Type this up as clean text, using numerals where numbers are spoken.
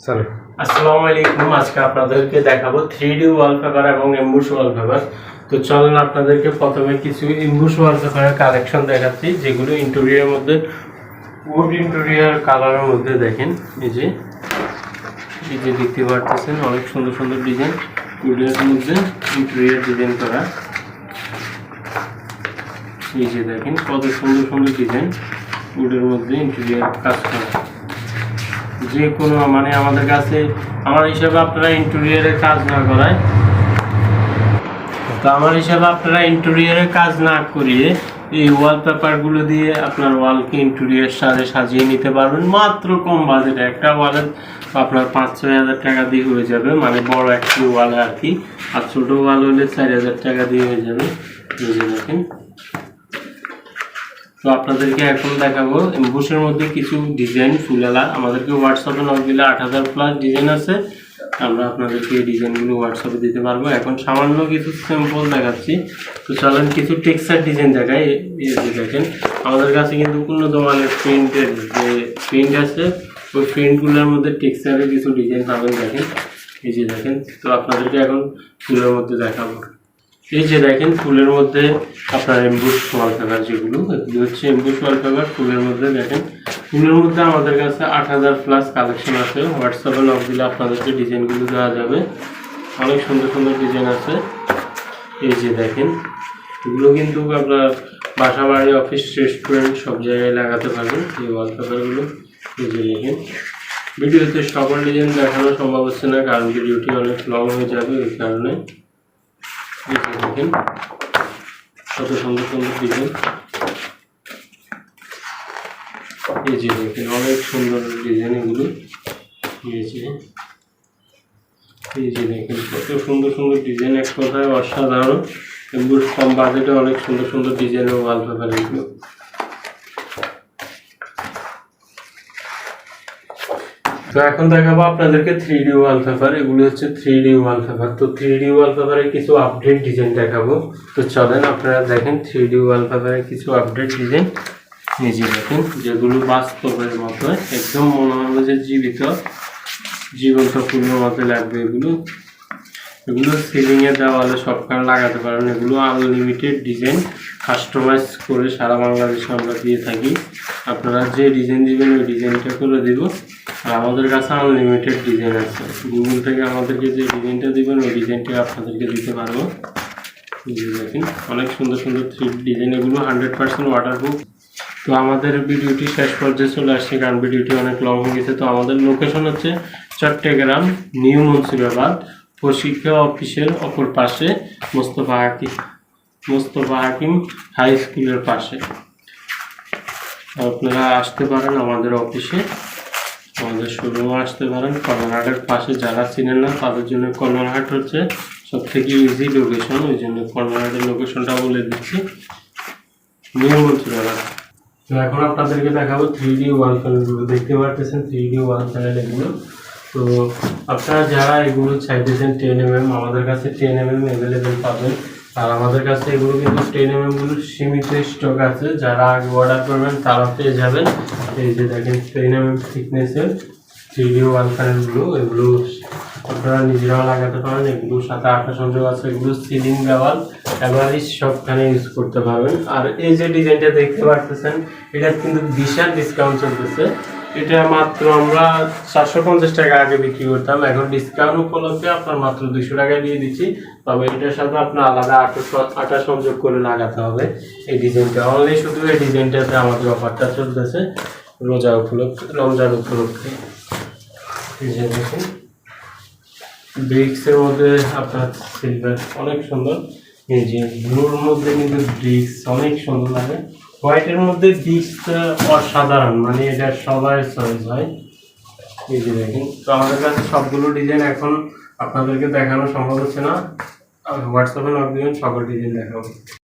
চলো। আসসালামু আলাইকুম। আজকে আপনাদেরকে দেখাবো 3D ওয়ালপেপার এবং এমবুশ ওয়ালপেপার। তো চলেন আপনাদেরকে প্রথমে কিছু এমবুশ ওয়ালপেপারের কালেকশন দেখাচ্ছি, যেগুলো ইন্টেরিয়রের মধ্যে উড ইন্টেরিয়র কালারের মধ্যে দেখেন। এই যে দেখতে পাচ্ছেন অনেক সুন্দর সুন্দর ডিজাইন উডের মধ্যে ইন্টেরিয়র ডিজাইন করা। এই যে দেখেন কত সুন্দর সুন্দর ডিজাইন উডের মধ্যে ইন্টেরিয়র কাজ করা। যে কোনো মানে আমাদের কাছে আমার হিসাবে আপনারা ইন্টেরিয়রের কাজ না করায়, তো আমার হিসাবে আপনারা ইন্টেরিয়রের কাজ না করিয়ে এই ওয়ালপেপারগুলো দিয়ে আপনার ওয়ালকে ইন্টেরিয়র সাথে সাজিয়ে নিতে পারবেন মাত্র কম বাজেটে। একটা ওয়ালে আপনার 5-6 হাজার টাকা দিয়ে হয়ে যাবে, মানে বড় একটি ওয়ালে আর কি। আর ছোটো ওয়াল হলে 4,000 টাকা দিয়ে হয়ে যাবে। বুঝে দেখেন। তো আপনাদেরকে এখন দেখাবো এমবুশের মধ্যে কিছু ডিজাইন ফুলেলা। আমাদেরকে হোয়াটসঅ্যাপে নক দিলে 8,000+ ডিজাইন আছে, আমরা আপনাদেরকে এই ডিজাইনগুলো হোয়াটসঅ্যাপে দিতে পারবো। এখন সামান্য কিছু স্যাম্পল দেখাচ্ছি। তো চলেন কিছু টেক্সচার ডিজাইন দেখাই। এই যে দেখেন আমাদের কাছে কিন্তু উন্নত মানের প্রিন্টের যে প্রিন্ট আছে, ওই প্রিন্টগুলোর মধ্যে টেক্সচারের কিছু ডিজাইন পাবেন। দেখেন এই যে দেখেন। তো আপনাদেরকে এখন ফুলের মধ্যে দেখাবো। এই যে দেখেন ফুলের মধ্যে আপনার এমবুশ ওয়ালপেপার, যেগুলো এগুলো হচ্ছে এমবুশ ওয়ালপেপার ফুলের মধ্যে। দেখেন ফুলের মধ্যে আমাদের কাছে 8,000+ কালেকশন আছে। হোয়াটসঅ্যাপে নক দিলে আপনাদেরকে ডিজাইনগুলো দেওয়া যাবে। অনেক সুন্দর সুন্দর ডিজাইন আছে। এই যে দেখেন এগুলো কিন্তু আপনার বাসা বাড়ি, অফিস, রেস্টুরেন্ট সব জায়গায় লাগাতে পারবেন এই ওয়ালপেপারগুলো। এই যে দেখেন ভিডিওতে সকল ডিজাইন দেখানো সম্ভব হচ্ছে না, কারণ ভিডিওটি অনেক লং হয়ে যাবে। এই কারণে এই যে দেখেন কত সুন্দর সুন্দর ডিজাইন। এই যে দেখেন অনেক সুন্দর ডিজাইন এগুলো। এই যে দেখেন কত সুন্দর সুন্দর ডিজাইন, এক কথায় অসাধারণ। এমবুশ কম বাজেটে অনেক সুন্দর সুন্দর ডিজাইনের ওয়ালপেপার এগুলো। তো এখন দেখাবো আপনাদেরকে 3D ওয়ালপেপার। এগুলো হচ্ছে 3D ওয়ালপেপার। তো 3D ওয়ালপেপারে কিছু আপডেট ডিজাইন দেখাবো। তো চলেন আপনারা দেখেন 3D ওয়ালপেপারে কিছু আপডেট ডিজাইন। নিজে দেখেন যেগুলো বাস্তবের মতো, একদম মনে হবে যে জীবন্ত ফুলের মতো লাগবে। এগুলো সিলিংয়ে দেওয়ালে সবখানে লাগাতে পারেন। এগুলো আনলিমিটেড ডিজাইন কাস্টমাইজ করে সারা বাংলাদেশে আমরা দিয়ে থাকি। আপনারা যে ডিজাইন দিবেন ওই ডিজাইনটা করে দিব। আর আমাদের কাছে আনলিমিটেড ডিজাইন আছে। গুগল থেকে আমাদেরকে যে ডিজাইনটা দিবেন ওই ডিজাইনটা আপনাদেরকে দিতে পারবো। দেখেন অনেক সুন্দর সুন্দর 3D ডিজাইন। এগুলো 100% ওয়াটারপ্রুফ। তো আমাদের ভিডিওটি শেষ পর্যায়ে চলে আসছে, কারণ ভিডিওটি অনেক লং হয়ে গেছে। তো আমাদের লোকেশন হচ্ছে চট্টগ্রাম নিউ মুন্সিপাবাদ, প্রশিক্ষা অফিসের অপর পাশে মোস্তফা হাকিম হাই স্কুলের পাশে। আপনারা আসতে পারেন আমাদের অফিসে, আমাদের শোরুমে আসতে পারেন। কর্নারহাটের পাশে, যারা চিনেন না তাদের জন্য কর্নারহাট হচ্ছে সব থেকে ইজি লোকেশন, ওই জন্য কর্নারহাটের লোকেশনটা বলে দিচ্ছি, নিউ মুন্সিপাবাদ। তো এখন আপনাদেরকে দেখাবো 3D ওয়াল প্যানেলগুলো। দেখতে পাচ্ছেন 3D ওয়াল প্যানেল এগুলো। তো আপনারা যারা এগুলো চাইতেছেন 10mm, আমাদের কাছে 10mm অ্যাভেলেবেল পাবেন। আর আমাদের কাছে এগুলো কিন্তু 10mm গুলো সীমিত স্টক আছে, যারা আগে অর্ডার করবেন তারা পেয়ে যাবেন। এই যে দেখেন 10mm থিকনেসের 3D ওয়াল প্যানেলগুলো, এগুলো আপনারা নিজেরাও লাগাতে পারেন। এগুলোর সাথে আঠা সংযোগ আছে। এগুলো সিলিং দেওয়াল এভারেজ সবখানে ইউজ করতে পারবেন। আর এই যে ডিজাইনটা দেখতে পাচ্ছেন, এটা কিন্তু বিশাল ডিসকাউন্ট চলতেছে। এটা মাত্র আমরা 450 টাকা আগে বিক্রি করতাম, এখন ডিসকাউন্ট উপলক্ষে আপনার মাত্র 200 টাকা দিয়ে দিচ্ছি। তবে এটার সাথে আপনার আলাদা আঠা সংযোগ করে লাগাতে হবে এই ডিজাইনটা। অনলি শুধু এই ডিজাইনটাতে আমাদের অফারটা চলতেছে রমজান উপলক্ষে। এই যে দেখুন ব্রিক্সের মধ্যে আপনার সিলভার অনেক সুন্দর। এই যে ব্লুর মধ্যে কিন্তু ব্রিক্স অনেক সুন্দর লাগে। হোয়াইটের মধ্যে ব্রিক্সটা অসাধারণ, মানে এটা সবাই চয়েস হয়। এই যে দেখেন। তো আমাদের কাছে সবগুলো ডিজাইন এখন আপনাদেরকে দেখানো সম্ভব হচ্ছে না, হোয়াটসঅ্যাপে নক দিবেন, সকল ডিজাইন দেখাবো।